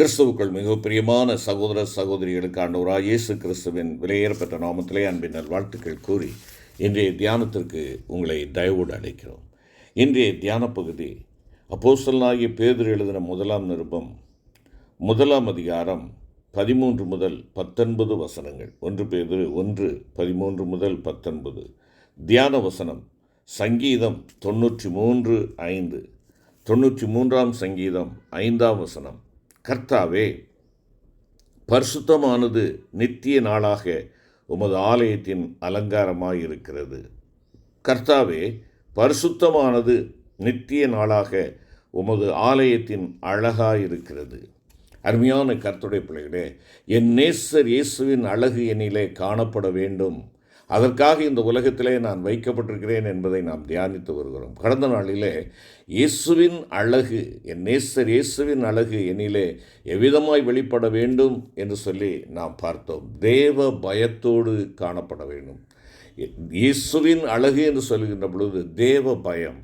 கிறிஸ்துவுக்குள் மிக பிரியமான சகோதர சகோதரிகளுக்கு ஆண்டவராகிய இயேசு கிறிஸ்துவின் விலையேறப்பட்ட நாமத்திலே அன்பின் நல்வாழ்த்துக்கள் கூறி இன்றைய தியானத்திற்கு உங்களை தயவோடு அழைக்கிறோம். இன்றைய தியான பகுதி அப்போஸ்தலனாகிய பேதுரு எழுதின முதலாம் நிருபம் 1 அதிகாரம் 13 முதல் 19 வசனங்கள். 1 பேதுரு 1:13 முதல் 19. தியான வசனம் சங்கீதம் 93:5. 93ஆம் சங்கீதம் 5ஆம் வசனம். கர்த்தாவே, பரிசுத்தமானது நித்திய நாளாக உமது ஆலயத்தின் அலங்காரமாயிருக்கிறது. கர்த்தாவே, பரிசுத்தமானது நித்திய நாளாக உமது ஆலயத்தின் அழகாயிருக்கிறது. அருமையான கர்த்தருடைய பிள்ளைகளே, என் நேசர் இயேசுவின் அழகு என்னிலே காணப்பட வேண்டும். அதற்காக இந்த உலகத்திலே நான் வைக்கப்பட்டிருக்கிறேன் என்பதை நாம் தியானித்து வருகிறோம். கடந்த நாளிலே இயேசுவின் அழகு, என் நேசர் இயேசுவின் அழகு என்னிலே எவ்விதமாய் வெளிப்பட வேண்டும் என்று சொல்லி நாம் பார்த்தோம். தேவ பயத்தோடு காணப்பட வேண்டும். இயேசுவின் அழகு என்று சொல்கின்ற பொழுது தேவ பயம்.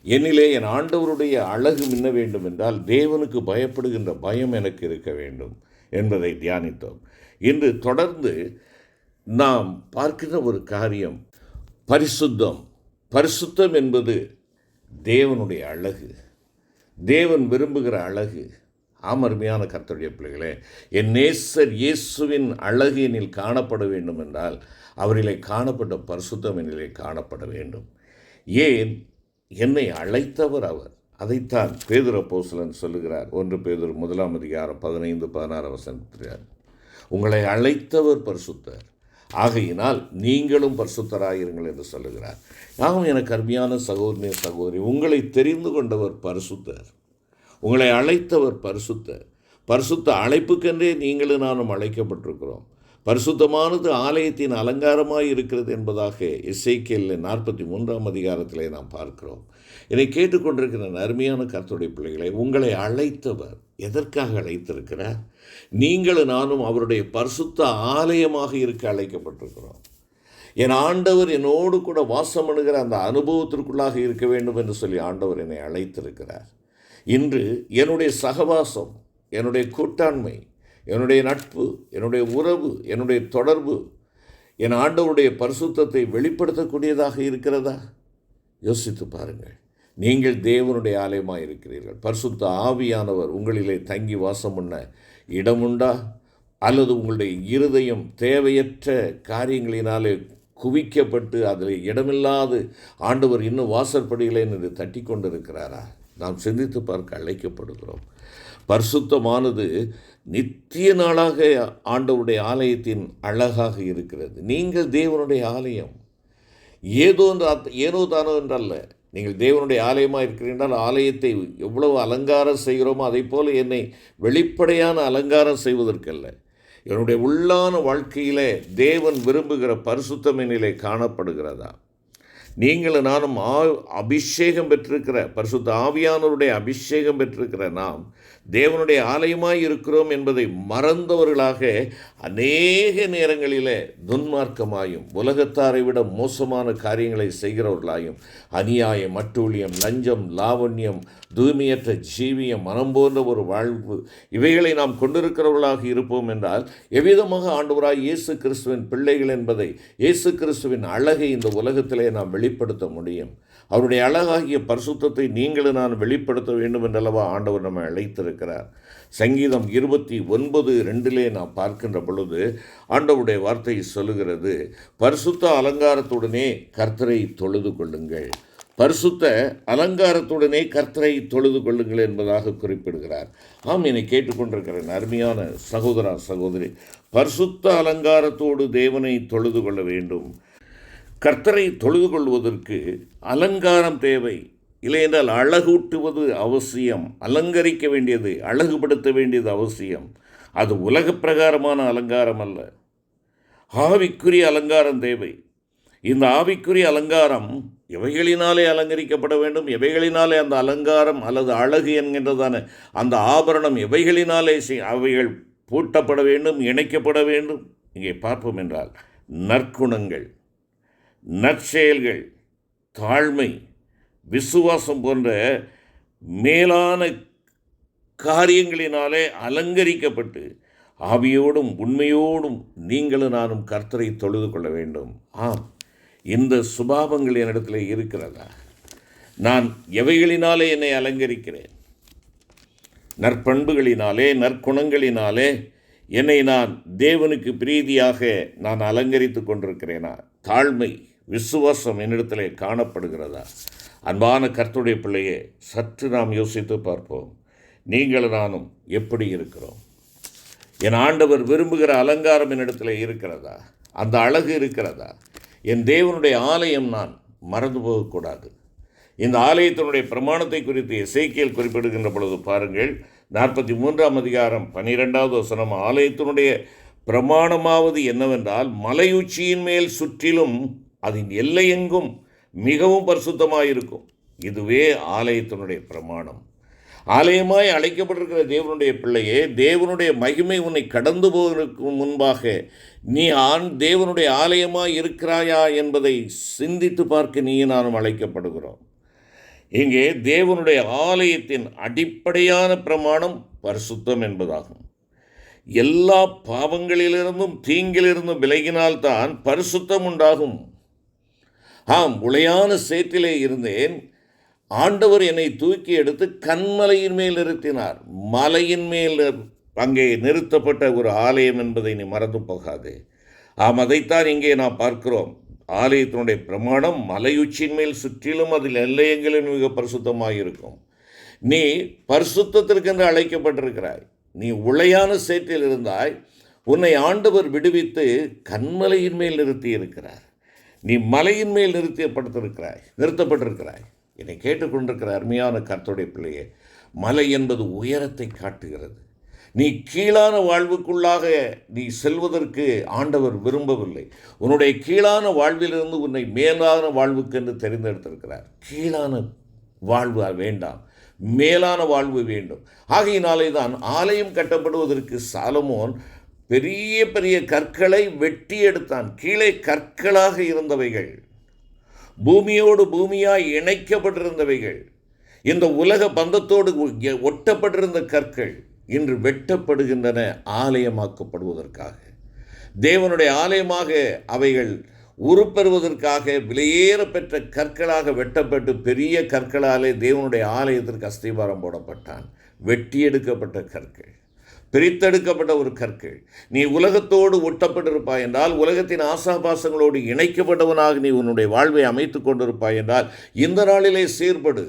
என்னிலே என் ஆண்டவருடைய அழகு மின்ன வேண்டும் என்றால் தேவனுக்கு பயப்படுகின்ற பயம் எனக்கு இருக்க வேண்டும் என்பதை தியானித்தோம். இன்று தொடர்ந்து நாம் பார்க்கிற ஒரு காரியம் பரிசுத்தம். பரிசுத்தம் என்பது தேவனுடைய அழகு, தேவன் விரும்புகிற அழகு. அருமையான கர்த்தருடைய பிள்ளைகளே, என் நேசர் இயேசுவின் அழகு என்னில் காணப்பட வேண்டும் என்றால் அவரிலே காணப்பட்ட பரிசுத்தம் என்னிலே காணப்பட வேண்டும். ஏன்? என்னை அழைத்தவர் அவர். அதைத்தான் பேதுரு அப்போஸ்தலன் சொல்லுகிறார். 1 பேதுரு 1 அதிகாரம் 15-16 வசனத்தில், உங்களை அழைத்தவர் பரிசுத்தர், ஆகையினால் நீங்களும் பரிசுத்தராயிருங்கள் என்று சொல்லுகிறார். யாவும் எனக்கு அருமையான சகோதரி, உங்களை தெரிந்து கொண்டவர் பரிசுத்தர், உங்களை அழைத்தவர் பரிசுத்தர். பரிசுத்த அழைப்புக்கென்றே நீங்களும் நானும் அழைக்கப்பட்டிருக்கிறோம். பரிசுத்தமானது ஆலயத்தின் அலங்காரமாய் இருக்கிறது என்பதாக எசேக்கியேல் 43ஆம் அதிகாரத்திலே நாம் பார்க்கிறோம். இதை கேட்டுக்கொண்டிருக்கிற அருமையான கர்த்தருடைய பிள்ளைகளை, உங்களை அழைத்தவர் எதற்காக அழைத்திருக்கிறார்? நீங்களும் நானும் அவருடைய பரிசுத்த ஆலயமாக இருக்க அழைக்கப்பட்டிருக்கிறோம். என் ஆண்டவர் என்னோடு கூட வாசம் பண்ணுகிற அந்த அனுபவத்திற்குள்ளாக இருக்க வேண்டும் என்று சொல்லி ஆண்டவர் என்னை அழைத்திருக்கிறார். இன்று என்னுடைய சகவாசம், என்னுடைய கூட்டாண்மை, என்னுடைய நட்பு, என்னுடைய உறவு, என்னுடைய தொடர்பு என் ஆண்டவருடைய பரிசுத்தத்தை வெளிப்படுத்தக்கூடியதாக இருக்கிறதா? யோசித்து பாருங்கள். நீங்கள் தேவனுடைய ஆலயமாக இருக்கிறீர்கள். பரிசுத்த ஆவியானவர் உங்களிலே தங்கி வாசம் பண்ண இடமுண்டா? அல்லது உங்களுடைய இருதயம் தேவையற்ற காரியங்களினாலே குவிக்கப்பட்டு அதில் இடமில்லாது ஆண்டவர் இன்னும் வாசற்படிகளே என்று தட்டி கொண்டிருக்கிறாரா? நாம் சிந்தித்து பார்க்க அழைக்கப்படுகிறோம். பரிசுத்தமானது நித்திய நாளாக ஆண்டவருடைய ஆலயத்தின் அழகாக இருக்கிறது. நீங்கள் தேவனுடைய ஆலயம். ஏனோ தானோ என்றல்ல. நீங்கள் தேவனுடைய ஆலயமாக இருக்கிறீர்கள். ஆலயத்தை எவ்வளவு அலங்காரம் செய்கிறோமோ அதை போல என்னை வெளிப்படையான அலங்காரம் செய்வதற்கல்ல, என்னுடைய உள்ளான வாழ்க்கையிலே தேவன் விரும்புகிற பரிசுத்தம் என்னிலே காணப்படுகிறதா? நீங்களும் நானும் அபிஷேகம் பெற்றிருக்கிற, பரிசுத்த ஆவியானவருடைய அபிஷேகம் பெற்றிருக்கிற நாம் தேவனுடைய ஆலயமாய் இருக்கிறோம் என்பதை மறந்தவர்களாக அநேக நேரங்களிலே துன்மார்க்கமாயும் உலகத்தாரை விட மோசமான காரியங்களை செய்கிறவர்களாயும் அநியாயம், அட்டூழியம், லஞ்சம், லாவண்யம், தூய்மையற்ற ஜீவியம், மனம் போன்ற ஒரு வாழ்வு, இவைகளை நாம் கொண்டிருக்கிறவர்களாக இருப்போம் என்றால் எவ்விதமாக ஆண்டவராய் இயேசு கிறிஸ்துவின் பிள்ளைகள் என்பதை, இயேசு கிறிஸ்துவின் அழகை இந்த உலகத்திலே நாம் வெளிப்படுத்த முடியும்? அவருடைய அழகாகிய பரிசுத்தத்தை நீங்களும் நான் வெளிப்படுத்த வேண்டும் என்றல்லவா ஆண்டவர் நம்மை அழைத்திருக்கிறார். சங்கீதம் 29:2 நாம் பார்க்கின்ற பொழுது ஆண்டவருடைய வார்த்தை சொல்லுகிறது, பரிசுத்த அலங்காரத்துடனே கர்த்தரை தொழுது கொள்ளுங்கள். பரிசுத்த அலங்காரத்துடனே கர்த்தரை தொழுது கொள்ளுங்கள் என்பதாக குறிப்பிடுகிறார். என்னை கேட்டுக்கொண்டிருக்கிற அருமையான சகோதரா சகோதரி, பரிசுத்த அலங்காரத்தோடு தேவனை தொழுது கொள்ள வேண்டும். கர்த்தரை தொழுது கொள்வதற்கு அலங்காரம் தேவை. இல்லை என்றால் அழகூட்டுவது அவசியம். அலங்கரிக்க வேண்டியது, அழகுபடுத்த வேண்டியது அவசியம். அது உலக பிரகாரமான அலங்காரம் அல்ல, ஆவிக்குரிய அலங்காரம் தேவை. இந்த ஆவிக்குரிய அலங்காரம் எவைகளினாலே அலங்கரிக்கப்பட வேண்டும்? எவைகளினாலே அந்த அலங்காரம் அல்லது அழகு என்கின்றதான அந்த ஆபரணம் எவைகளினாலே அவைகள் பூட்டப்பட வேண்டும், இணைக்கப்பட வேண்டும்? இங்கே பார்ப்போம் என்றால் நற்குணங்கள், நற்செயல்கள், தாழ்மை, விசுவாசம் போன்ற மேலான நற்காரியங்களினாலே அலங்கரிக்கப்பட்டு ஆவியோடும் உண்மையோடும் நீங்களும் நானும் கர்த்தரை தொழுது கொள்ள வேண்டும். ஆம், இந்த சுபாவங்கள் என்னிடத்தில் இருக்கிறதா? நான் எவைகளினாலே என்னை அலங்கரிக்கிறேன்? நற்பண்புகளினாலே, நற்குணங்களினாலே என்னை நான் தேவனுக்கு பிரீதியாக நான் அலங்கரித்து கொண்டிருக்கிறேனா? தாழ்மை, விசுவாசம் என்னிடத்திலே காணப்படுகிறதா? அன்பான கர்த்தருடைய பிள்ளையே, சற்று நாம் யோசித்து பார்ப்போம். நீங்களும் நானும் எப்படி இருக்கிறோம்? என் ஆண்டவர் விரும்புகிற அலங்காரம் என்னிடத்தில் இருக்கிறதா? அந்த அழகு இருக்கிறதா? என் தேவனுடைய ஆலயம் நான் மறந்து போகக்கூடாது. இந்த ஆலயத்தினுடைய பிரமாணத்தை குறித்து எசேக்கியேல் குறிப்பிடுகின்ற பொழுது பாருங்கள், 43ஆம் அதிகாரம் 12வது வசனம், ஆலயத்தினுடைய பிரமாணமாவது என்னவென்றால், மலையுச்சியின் மேல் சுற்றிலும் அதன் எல்லையெங்கும் மிகவும் பரிசுத்தமாயிருக்கும். இதுவே ஆலயத்தினுடைய பிரமாணம். ஆலயமாய் அழைக்கப்பட்டிருக்கிற தேவனுடைய பிள்ளையே, தேவனுடைய மகிமை உன்னை கடந்து போவதற்கு முன்பாக நீ தேவனுடைய ஆலயமாய் இருக்கிறாயா என்பதை சிந்தித்து பார்க்க நீ நானும் அழைக்கப்படுகிறோம். இங்கே தேவனுடைய ஆலயத்தின் அடிப்படையான பிரமாணம் பரிசுத்தம் என்பதாகும். எல்லா பாவங்களிலிருந்தும் தீங்கிலிருந்தும் விலகினால்தான் பரிசுத்தம் உண்டாகும். ஆம், உளையான சேற்றிலே இருந்தேன், ஆண்டவர் என்னை தூக்கி எடுத்து கன்மலையின் மேல் நிறுத்தினார். மலையின் மேல் அங்கே நிறுத்தப்பட்ட ஒரு ஆலயம் என்பதை நீ மறந்து போகாது. ஆம், அதைத்தான் இங்கே நாம் பார்க்கிறோம். ஆலயத்தினுடைய பிரமாணம் மலையுச்சியின் மேல் சுற்றிலும் அதில் எல்லையங்களில் மிக பரிசுத்தமாக இருக்கும். நீ பரிசுத்தத்திற்கென்று அழைக்கப்பட்டிருக்கிறாய். நீ உளையான சேற்றில் இருந்தாய், உன்னை ஆண்டவர் விடுவித்து கன்மலையின் மேல் நிறுத்தி இருக்கிறார். நீ மலையின் மேல் நிறுத்தப்பட்டிருக்கிறாய். என்னை கேட்டுக்கொண்டிருக்கிற அருமையான கர்த்தருடைய பிள்ளையே, மலை என்பது உயரத்தை காட்டுகிறது. நீ கீழான வாழ்வுக்குள்ளாக நீ செல்வதற்கு ஆண்டவர் விரும்பவில்லை. உன்னுடைய கீழான வாழ்விலிருந்து உன்னை மேலான வாழ்வுக்கு என்று தெரிந்தெடுத்திருக்கிறார். கீழான வாழ்வு வேண்டாம், மேலான வாழ்வு வேண்டும். ஆகையினாலே தான் ஆலயம் கட்டப்படுவதற்கு சாலமோன் பெரிய பெரிய கற்களை வெட்டி எடுத்தான். கீழே கற்களாக இருந்தவைகள், பூமியோடு பூமியாய் இணைக்கப்பட்டிருந்தவைகள், இந்த உலக பந்தத்தோடு ஒட்டப்பட்டிருந்த கற்கள் இன்று வெட்டப்படுகின்றன ஆலயமாக்கப்படுவதற்காக. தேவனுடைய ஆலயமாக அவைகள் உருப்பெறுவதற்காக விலையேற பெற்ற கற்களாக வெட்டப்பட்டு பெரிய கற்களாலே தேவனுடைய ஆலயத்திற்கு அஸ்திவாரம் போடப்பட்டான். வெட்டி எடுக்கப்பட்ட கற்கள், பிரித்தெடுக்கப்பட்ட ஒரு கற்கள். நீ உலகத்தோடு ஒட்டப்பட்டிருப்பாய் என்றால், உலகத்தின் ஆசாபாசங்களோடு இணைக்கப்பட்டவனாக நீ உன்னுடைய வாழ்வை அமைத்து கொண்டிருப்பாய் என்றால், இந்த நாளிலே சீர்படு.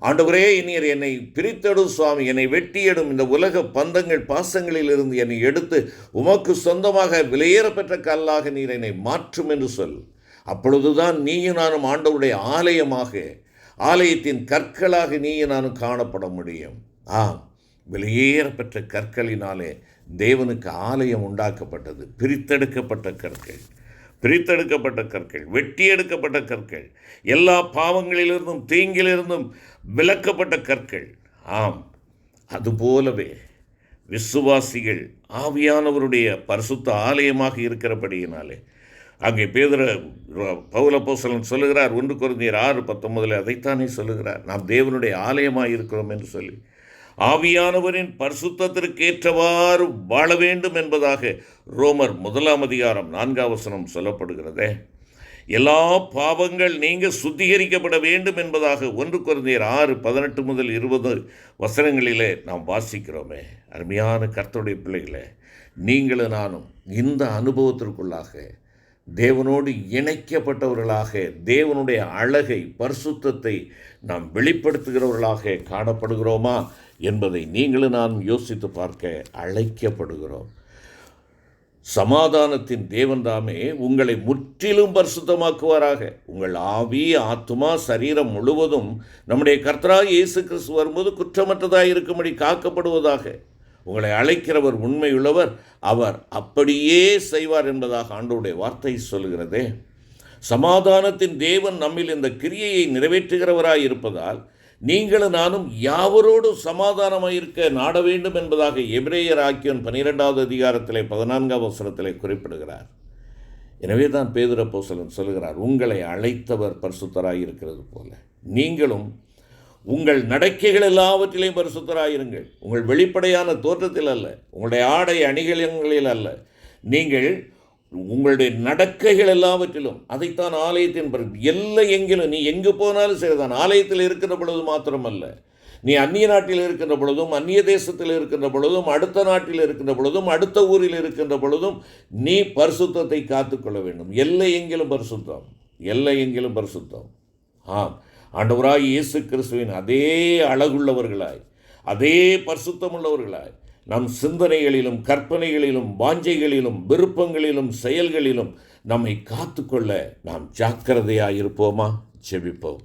ஆண்டவரே, நீர் என்னை பிரித்தெடும் சுவாமி, என்னை வெட்டியடும், இந்த உலக பந்தங்கள் பாசங்களில் இருந்து என்னை எடுத்து உமக்கு சொந்தமாக விலையேற பெற்ற கல்லாக நீர் என்னை மாற்றும் என்று சொல். அப்பொழுதுதான் நீயும் நானும் ஆண்டவருடைய ஆலயமாக, ஆலயத்தின் கற்களாக நீயும் நானும் காணப்பட முடியும். ஆம், விலையேற பெற்ற கற்களினாலே தேவனுக்கு ஆலயம் உண்டாக்கப்பட்டது. பிரித்தெடுக்கப்பட்ட கற்கள், வெட்டி எடுக்கப்பட்ட கற்கள், எல்லா பாவங்களிலிருந்தும் தீங்கிலிருந்தும் விலக்கப்பட்ட கற்கள். ஆம், அதுபோலவே விசுவாசிகள் ஆவியானவருடைய பரிசுத்த ஆலயமாக இருக்கிறபடியினாலே அங்கே பவுல் அப்போஸ்தலன் சொல்லுகிறார், 1 கொரிந்தியர் 6:19 அதைத்தானே சொல்லுகிறார், நாம் தேவனுடைய ஆலயமாக இருக்கிறோம் என்று சொல்லி ஆவியானவரின் பரிசுத்தத்திற்கு ஏற்றவாறு வாழ வேண்டும் என்பதாக ரோமர் 1ஆம் அதிகாரம் 4ஆம் வசனம் சொல்லப்படுகிறதே. எல்லா பாவங்கள் நீங்க சுத்திகரிக்கப்பட வேண்டும் என்பதாக 1 கொரிந்தியர் 6:18-20 வசனங்களிலே நாம் வாசிக்கிறோமே. அருமையான கர்த்தருடைய பிள்ளைகளே, நீங்களும் நானும் இந்த அனுபவத்திற்குள்ளாக தேவனோடு இணைக்கப்பட்டவர்களாக, தேவனுடைய அழகை, பரிசுத்தத்தை நாம் வெளிப்படுத்துகிறவர்களாக காணப்படுகிறோமா என்பதை நீங்களும் நான் யோசித்து பார்க்க அழைக்கப்படுகிறோம். சமாதானத்தின் தேவன் தாமே உங்களை முற்றிலும் பரிசுத்தமாக்குவாராக. உங்கள் ஆவி, ஆத்துமா, சரீரம் முழுவதும் நம்முடைய கர்த்தராகிய இயேசு கிறிஸ்து வரும்போது குற்றமற்றதாக இருக்கும்படி காக்கப்படுவதாக. உங்களை அழைக்கிறவர் உண்மையுள்ளவர், அவர் அப்படியே செய்வார் என்பதாக ஆண்டவருடைய வார்த்தை சொல்கிறதே. சமாதானத்தின் தேவன் நம்மில் இந்த கிரியையை நிறைவேற்றுகிறவராய் இருப்பதால் நீங்களும் நானும் யாவரோடும் சமாதானமாக இருக்க நாட வேண்டும் என்பதாக எபிரேயர் ஆக்கியோன் 12வது அதிகாரத்திலே 14ஆம் வசனத்திலே குறிப்பிடுகிறார். எனவே தான் பேதுரு அப்போஸ்தலன் சொல்கிறார், உங்களை அழைத்தவர் பரிசுத்தராய் இருக்கிறது போல நீங்களும் உங்கள் நடக்கைகள் எல்லாவற்றிலையும் பரிசுத்தராயிருங்கள். உங்கள் வெளிப்படையான தோற்றத்தில் அல்ல, உங்களுடைய ஆடை அணிகலன்களில் அல்ல, நீங்கள் உங்களுடைய நடக்கைகள் எல்லாவற்றிலும். அதைத்தான் ஆலயத்தின் எல்லை எங்கிலும் நீ எங்கு போனாலும் சரிதான். ஆலயத்தில் இருக்கிற பொழுது மாத்திரமல்ல, நீ அந்நிய நாட்டில் இருக்கின்ற பொழுதும், அந்நிய தேசத்தில் இருக்கின்ற பொழுதும், அடுத்த நாட்டில் இருக்கின்ற பொழுதும், அடுத்த ஊரில் இருக்கின்ற பொழுதும் நீ பரிசுத்தத்தை காத்துக்கொள்ள வேண்டும். எல்லை எங்கிலும் பரிசுத்தம், எல்லை எங்கிலும் பரிசுத்தம். ஆம், ஆண்டவராய் இயேசு கிறிஸ்துவின் அதே அழகுள்ளவர்களாய், அதே பரிசுத்தமுள்ளவர்களாய் நம் சிந்தனைகளிலும், கற்பனைகளிலும், வாஞ்சைகளிலும், விருப்பங்களிலும், செயல்களிலும் நம்மை காத்துக்கொள்ள நாம் ஜாக்கிரதையாக இருப்போமா? ஜெபிப்போம்.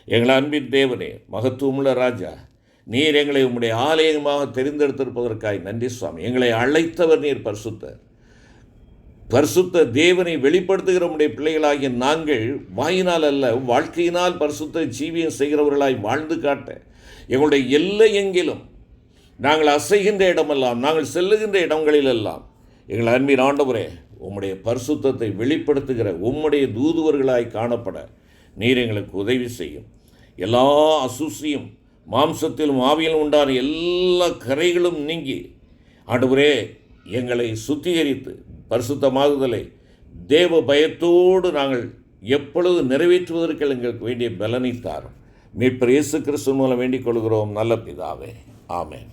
எங்கள் அன்பின் தேவனே, மகத்துவமுள்ள ராஜா, நீர் எங்களை உம்முடைய ஆலயமாக தெரிந்தெடுத்திருப்பதற்காய் நன்றி சுவாமி. எங்களை அழைத்தவர் நீர் பரிசுத்தர். பரிசுத்த தேவனை வெளிப்படுத்துகிற உம்முடைய பிள்ளைகளாகிய நாங்கள் வாயினால் அல்ல, வாழ்க்கையினால் பரிசுத்த ஜீவியம் செய்கிறவர்களாய் வாழ்ந்து காட்ட எங்களுடைய எல்லை எங்கிலும், நாங்கள் அசைகின்ற இடமெல்லாம், நாங்கள் செல்லுகின்ற இடங்களிலெல்லாம் எங்கள் அன்பின் ஆண்டவரே, உம்முடைய பரிசுத்தத்தை வெளிப்படுத்துகிற உம்முடைய தூதுவர்களாய் காணப்பட நீர் எங்களுக்கு உதவி செய்யும். எல்லா அசுசியும், மாம்சத்திலும் ஆவியிலும் உண்டான எல்லா கரைகளும் நீங்கி ஆண்டவரே எங்களை சுத்திகரித்து பரிசுத்தமாகுதலை தேவ பயத்தோடு நாங்கள் எப்பொழுது நிறைவேற்றுவதற்கு எங்களுக்கு வேண்டிய பலனை தாரும். மீட்பர் இயேசு கிறிஸ்து மூலம் வேண்டிக் கொள்கிறோம் நல்ல பிதாவே. ஆமென்.